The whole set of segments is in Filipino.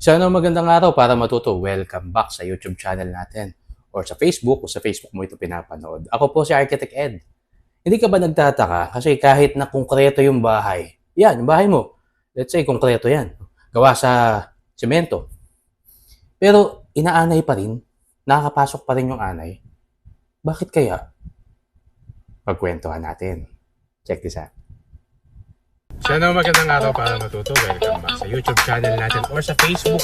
Sana magandang araw para matuto. Welcome back sa YouTube channel natin or sa Facebook kung sa Facebook mo ito pinapanood. Ako po si Architect Ed. Hindi ka ba nagtataka? Kasi kahit na konkreto yung bahay, yan, yung bahay mo. Let's say konkreto yan. Gawa sa semento. Pero inaanay pa rin. Nakakapasok pa rin yung anay. Bakit kaya? Pagkwentuhan natin. Check this out. Sana magandang araw para matuto. Welcome back sa YouTube channel natin or sa Facebook.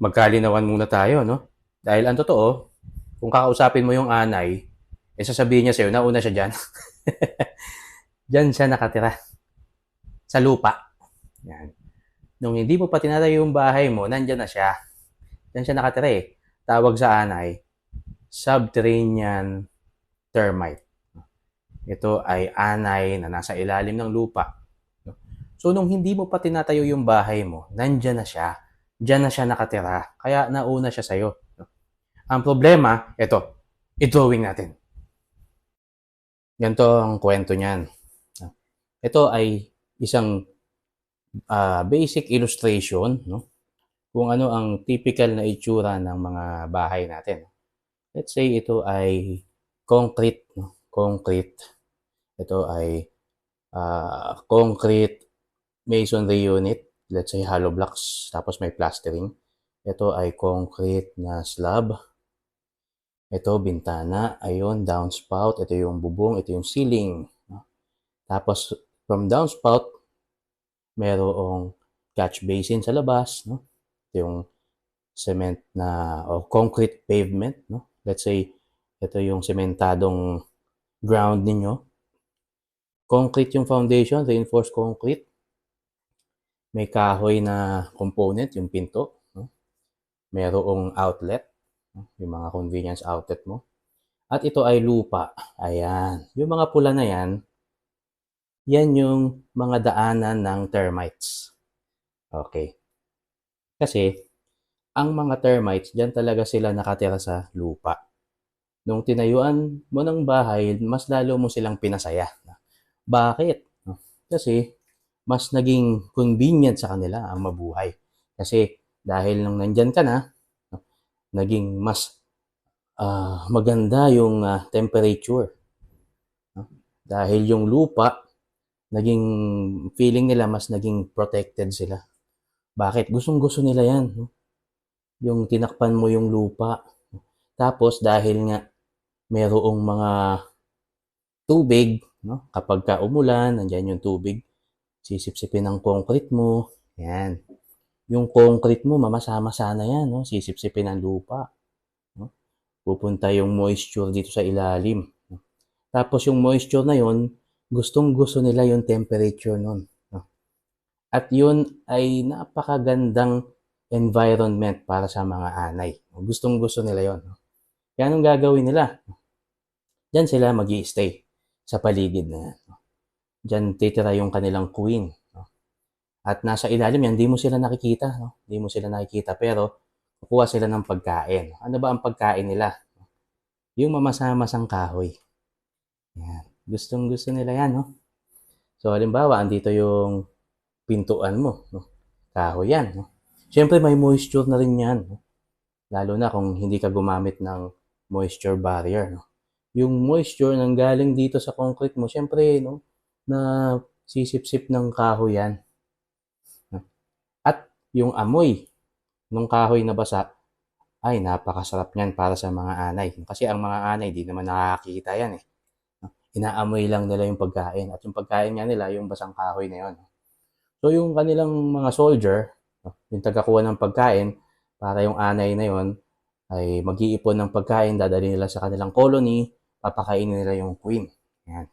Magkalinawan muna tayo, no? Dahil ang totoo, kung kakausapin mo yung anay, sasabihin niya sa'yo, nauna siya dyan. Dyan siya nakatira. Sa lupa. Yan. Nung hindi mo pa tinatayo yung bahay mo, nandyan na siya. Dyan siya nakatira eh. Tawag sa anay, subterranean termite. Ito ay anay na nasa ilalim ng lupa. So, nung hindi mo pa tinatayo yung bahay mo, nandyan na siya. Diyan na siya nakatira. Kaya nauna siya sa'yo. Ang problema, ito, i-drawing natin. Ganito ang kwento niyan. Ito ay isang basic illustration, no? Kung ano ang typical na itsura ng mga bahay natin. Let's say ito ay concrete, no? Concrete. Ito ay concrete masonry unit. Let's say hollow blocks, tapos may plastering. Ito ay concrete na slab. Ito, bintana. Ayun, downspout. Ito yung bubong. Ito yung ceiling. Tapos, from downspout, merong catch basin sa labas. No? Ito yung cement na, o concrete pavement. No? Let's say, ito yung sementadong ground ninyo. Concrete yung foundation, reinforced concrete. May kahoy na component, yung pinto. No? Merong outlet, no? Yung mga convenience outlet mo. At ito ay lupa. Ayan. Yung mga pula na yan, yan yung mga daanan ng termites. Okay. Kasi, ang mga termites, dyan talaga sila nakatira sa lupa. Nung tinayuan mo ng bahay, mas lalo mo silang pinasaya. Bakit? Kasi, mas naging convenient sa kanila ang mabuhay. Kasi, dahil nung nandyan ka na, naging mas maganda yung temperature. Dahil yung lupa, naging feeling nila mas naging protected sila. Bakit? Gustong-gusto nila yan. No? Yung tinakpan mo yung lupa. Tapos dahil nga merong mga tubig, no? Kapag ka umulan, nandiyan yung tubig, sisipsipin ng concrete mo. Yan. Yung concrete mo, mamasa-masa na yan. No? Sisipsipin ng lupa. No? Pupunta yung moisture dito sa ilalim. No? Tapos yung moisture na yon, gustong-gusto nila yung temperature nun. No? At yun ay napakagandang environment para sa mga anay. Gustong-gusto nila yon. Kaya anong gagawin nila? Diyan sila mag-i-stay sa paligid na yan. Diyan titira yung kanilang queen. At nasa ilalim yan, di mo sila nakikita. No? Di mo sila nakikita pero kukuha sila ng pagkain. Ano ba ang pagkain nila? Yung mamasa-masang kahoy. Yan. Gustong-gusto nila yan. No? So, halimbawa, andito yung pintuan mo. No? Kahoy yan. No? Siyempre, may moisture na rin yan. No? Lalo na kung hindi ka gumamit ng moisture barrier. No? Yung moisture nang galing dito sa concrete mo, siyempre, no, na sisip-sip ng kahoy yan. No? At yung amoy ng kahoy na basa, ay napakasarap niyan para sa mga anay. Kasi ang mga anay, di naman nakakita yan eh. No? Inaamoy lang nila yung pagkain. At yung pagkain nga nila, yung basang kahoy na yun. So yung kanilang mga soldier, yung tagakuha ng pagkain, para yung anay na yon ay mag-iipon ng pagkain, dadali nila sa kanilang colony, papakainin nila yung queen. Yan.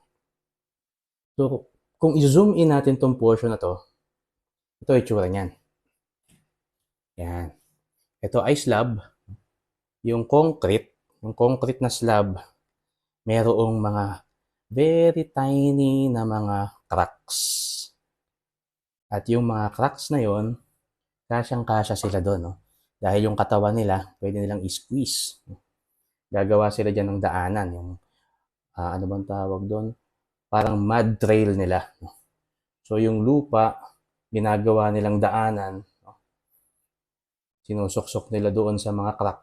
So, kung i-zoom in natin tong portion na to, ito yung itsura niyan. Yan. Ito ay slab. Yung concrete na slab, merong mga very tiny na mga cracks. At yung mga cracks na yon, kasyang-kasya sila doon, no? Dahil yung katawan nila, pwede nilang i-squeeze. Gagawa sila dyan ng daanan, yung, ano bang tawag doon? Parang mud trail nila. No? So yung lupa, ginagawa nilang daanan, no? Sinusuksok nila doon sa mga crack.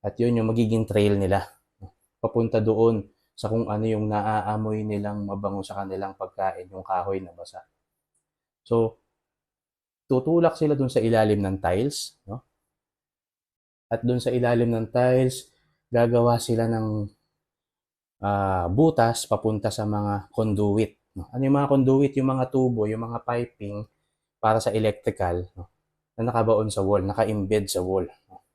At yun yung magiging trail nila. No? Papunta doon sa kung ano yung naaamoy nilang mabango sa kanilang pagkain, yung kahoy na basa. So, tutulak sila dun sa ilalim ng tiles, no? At dun sa ilalim ng tiles, gagawa sila ng butas papunta sa mga conduit. No? Ano yung mga conduit? Yung mga tubo, yung mga piping para sa electrical, no? Na nakabaon sa wall, naka-embed sa wall. No?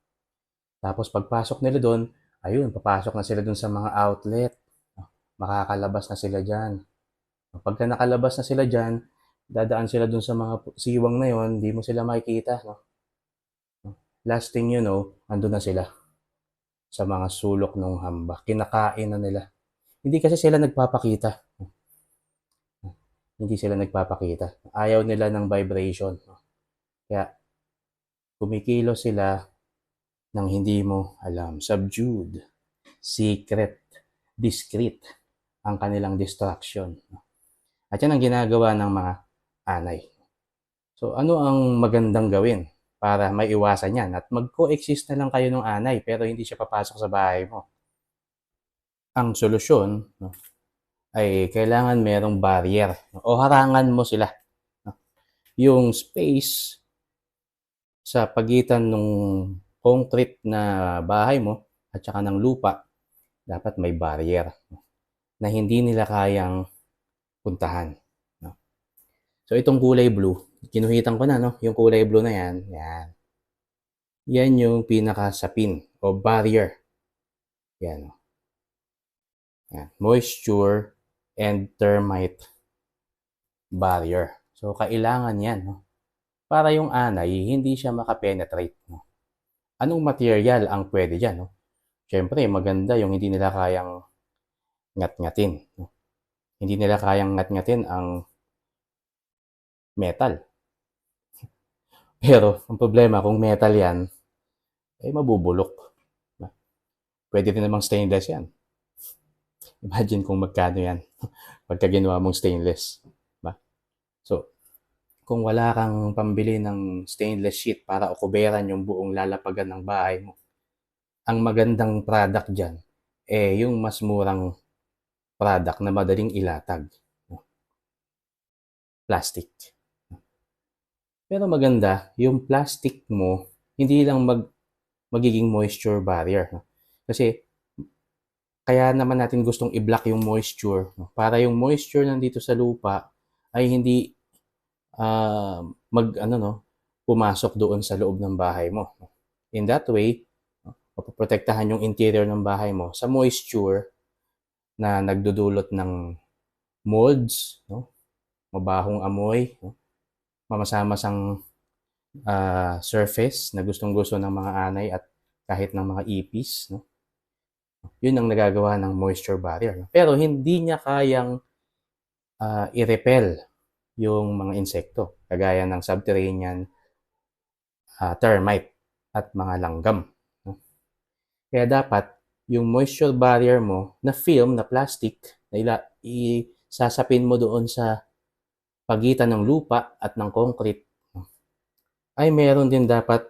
Tapos pagpasok nila doon, ayun, papasok na sila doon sa mga outlet. No? Makakalabas na sila dyan. No? Pagka nakalabas na sila dyan, dadaan sila doon sa mga siwang na yon, hindi mo sila makikita. No? Last thing you know, andun na sila sa mga sulok ng hamba. Kinakain na nila. Hindi kasi sila nagpapakita. Hindi sila nagpapakita. Ayaw nila ng vibration. Kaya kumikilos sila ng hindi mo alam. Subdued, secret, discreet ang kanilang distraction. At yan ang ginagawa ng mga anay. So ano ang magandang gawin para maiwasan yan? At mag-coexist na lang kayo ng anay pero hindi siya papasok sa bahay mo. Ang solusyon, no, ay kailangan merong barrier, no, o harangan mo sila. No? Yung space sa pagitan ng concrete na bahay mo at saka ng lupa, dapat may barrier, no, na hindi nila kayang puntahan. No? So itong kulay blue, kinuhitan ko na, no? Yung kulay blue na yan, yan. Yan yung pinakasapin o barrier. Yan. No? Yan. Moisture and termite barrier. So, kailangan yan, no? Para yung anay, hindi siya makapenetrate. No? Anong material ang pwede dyan? No? Siyempre, maganda yung hindi nila kayang ngat-ngatin. No? Hindi nila kayang ngat-ngatin ang metal. Pero, ang problema, kung metal yan, eh mabubulok. No? Pwede rin namang stainless yan. Imagine kung magkano yan pagka ginawa mong stainless. Ba? So, kung wala kang pambili ng stainless sheet para okuberan yung buong lalapagan ng bahay mo, ang magandang product dyan, eh yung mas murang product na madaling ilatag. Plastic. Pero maganda, yung plastic mo, hindi lang magiging moisture barrier. Kasi, kaya naman natin gustong i-block yung moisture. Para yung moisture nandito sa lupa ay hindi pumasok doon sa loob ng bahay mo. In that way, mapoprotektahan yung interior ng bahay mo sa moisture na nagdudulot ng molds, no? Mabahong amoy, no? Mamasa-masang surface na gustong-gusto ng mga anay at kahit ng mga ipis, no? Yun ang nagagawa ng moisture barrier. No? Pero hindi niya kayang i-repel yung mga insekto, kagaya ng subterranean termite at mga langgam. No? Kaya dapat yung moisture barrier mo na film, na plastic, na isasapin mo doon sa pagitan ng lupa at ng concrete, no? Ay meron din dapat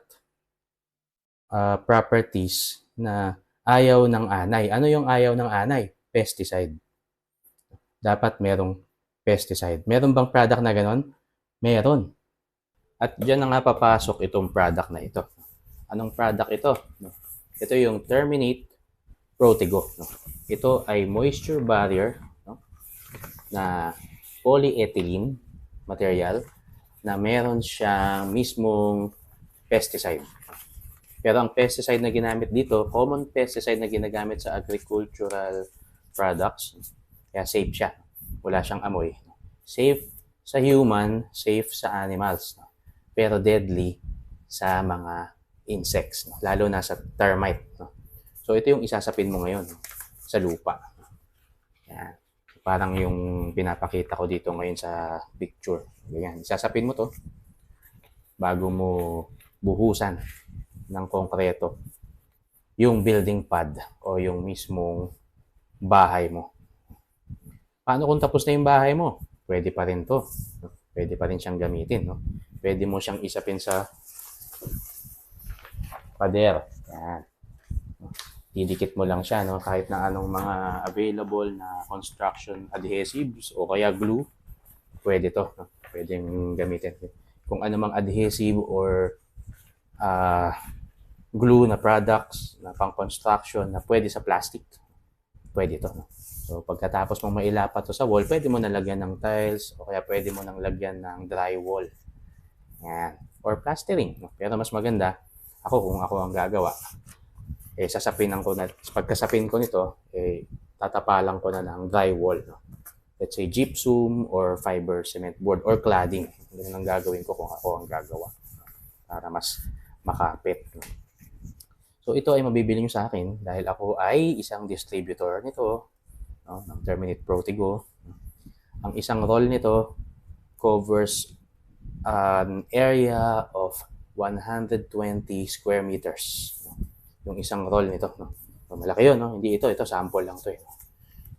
properties na ayaw ng anay. Ano yung ayaw ng anay? Pesticide. Dapat merong pesticide. Meron bang product na ganon? Meron. At dyan na nga papasok itong product na ito. Anong product ito? Ito yung Terminate Protego. Ito ay moisture barrier, no? Na polyethylene material na meron siyang mismong pesticide. Pero ang pesticide na ginamit dito, common pesticide na ginagamit sa agricultural products, kaya safe siya. Wala siyang amoy. Safe sa human, safe sa animals, no? Pero deadly sa mga insects, no? Lalo na sa termite. No? So ito yung isasapin mo ngayon, no? Sa lupa. Yan. Parang yung pinapakita ko dito ngayon sa picture. Ganyan. Isasapin mo to bago mo buhusan ng konkreto yung building pad o yung mismong bahay mo. Paano kung tapos na yung bahay mo? Pwede pa rin to. Pwede pa rin siyang gamitin. No? Pwede mo siyang isapin sa pader. Yan. Didikit mo lang siya, no? Kahit na anong mga available na construction adhesives o kaya glue, pwede to. No? Pwedeng gamitin. Kung ano mang adhesive or glue na products na pang construction na pwede sa plastic, pwede to. No? So, pagkatapos mong mailapat to sa wall, pwede mo nalagyan ng tiles o kaya pwede mo nang lagyan ng drywall. Yan. Or plastering. No? Pero mas maganda, kung ako ang gagawa, sasapinan ko na, pagkasapin ko nito, tatapalan ko na ng drywall. No? Let's say gypsum or fiber cement board or cladding. Ganun ang gagawin ko kung ako ang gagawa. Para mas makapit. No? So ito ay mabibili nyo sa akin dahil ako ay isang distributor nito, no, ng Terminate Protigo. Ang isang roll nito covers an area of 120 square meters. Yung isang roll nito. No? So, malaki yun, no? Hindi ito sample lang to.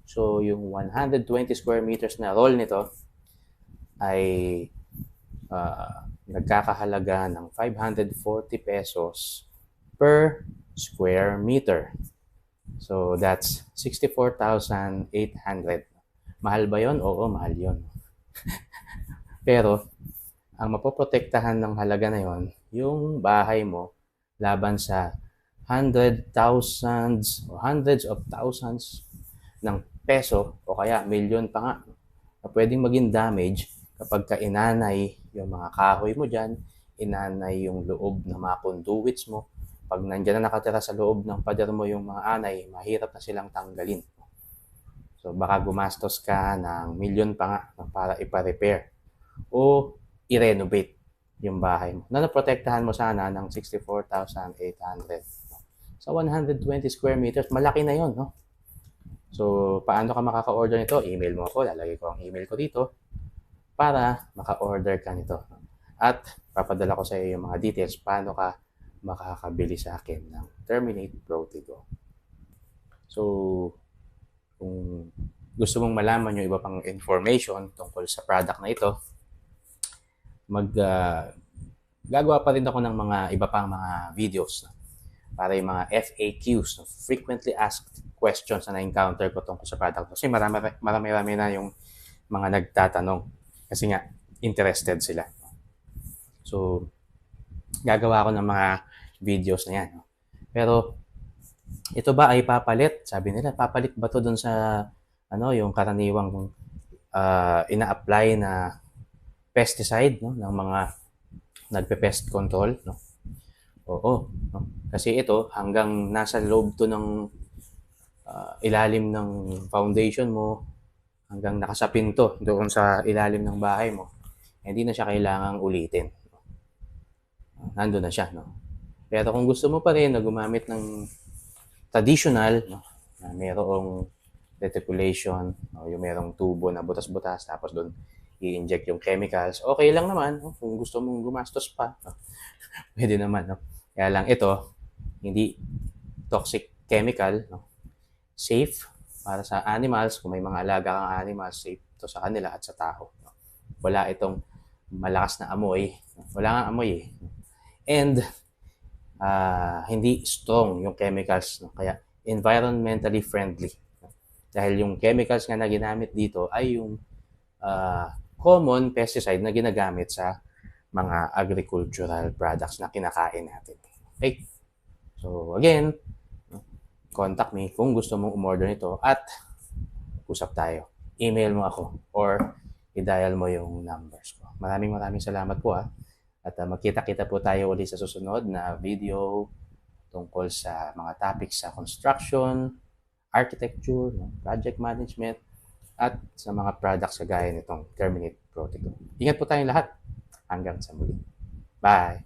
So, yung 120 square meters na roll nito ay nagkakahalaga ng 540 pesos per square meter. So, that's 64,800. Mahal ba yon? Oo, mahal yon. Pero, ang mapoprotektahan ng halaga na yon, yung bahay mo laban sa hundreds of thousands ng peso o kaya milyon pa nga na pwedeng maging damage kapag inanay yung mga kahoy mo dyan, inanay yung loob ng mga conduits mo. Pag nandyan na nakatira sa loob ng pader mo yung mga anay, mahirap na silang tanggalin. So baka gumastos ka ng milyon pa nga para ipa-repair o i-renovate yung bahay mo. Naprotektahan mo sana ng 64,800. Sa 120 square meters, malaki na yon, no? So, paano ka makaka-order nito? Email mo ako, lalagay ko ang email ko dito para maka-order ka nito. At papadala ko sa iyo yung mga details paano ka makakabili sa akin ng Terminate Protigo. So, kung gusto mong malaman yung iba pang information tungkol sa product na ito, gagawa pa rin ako ng mga iba pang mga videos para yung mga FAQs, frequently asked questions na na-encounter ko tungkol sa product. Kasi marami na yung mga nagtatanong. Kasi nga, interested sila. So, gagawa ako ng mga videos na yan. Pero, ito ba ay papalit? Sabi nila, papalit ba to dun sa yung karaniwang ina-apply na pesticide, no, ng mga nagpe-pest control, no? Oo, no? Kasi ito hanggang nasa loob to ng ilalim ng foundation mo, hanggang nakasapin to doon sa ilalim ng bahay mo, hindi na siya kailangang ulitin. Nandun na siya, no? Pero kung gusto mo pa rin na gumamit ng traditional, no, na mayroong reticulation, no, yung mayroong tubo na butas-butas, tapos doon i-inject yung chemicals, okay lang naman. No? Kung gusto mong gumastos pa, no? Pwede naman. No? Kaya lang ito, hindi toxic chemical, no? Safe para sa animals. Kung may mga alaga kang animals, safe to sa kanila at sa tao. No? Wala itong malakas na amoy. Wala nga amoy eh. And hindi strong yung chemicals. No? Kaya environmentally friendly. No? Dahil yung chemicals nga na ginamit dito ay yung common pesticide na ginagamit sa mga agricultural products na kinakain natin. Okay? So, again, contact me kung gusto mong umorder nito at usap tayo. Email mo ako or i-dial mo yung numbers ko. Maraming salamat po at magkita-kita po tayo ulit sa susunod na video tungkol sa mga topics sa construction, architecture, project management, at sa mga products kagaya nitong Terminate Protigo. Ingat po tayong lahat. Hanggang sa muli. Bye!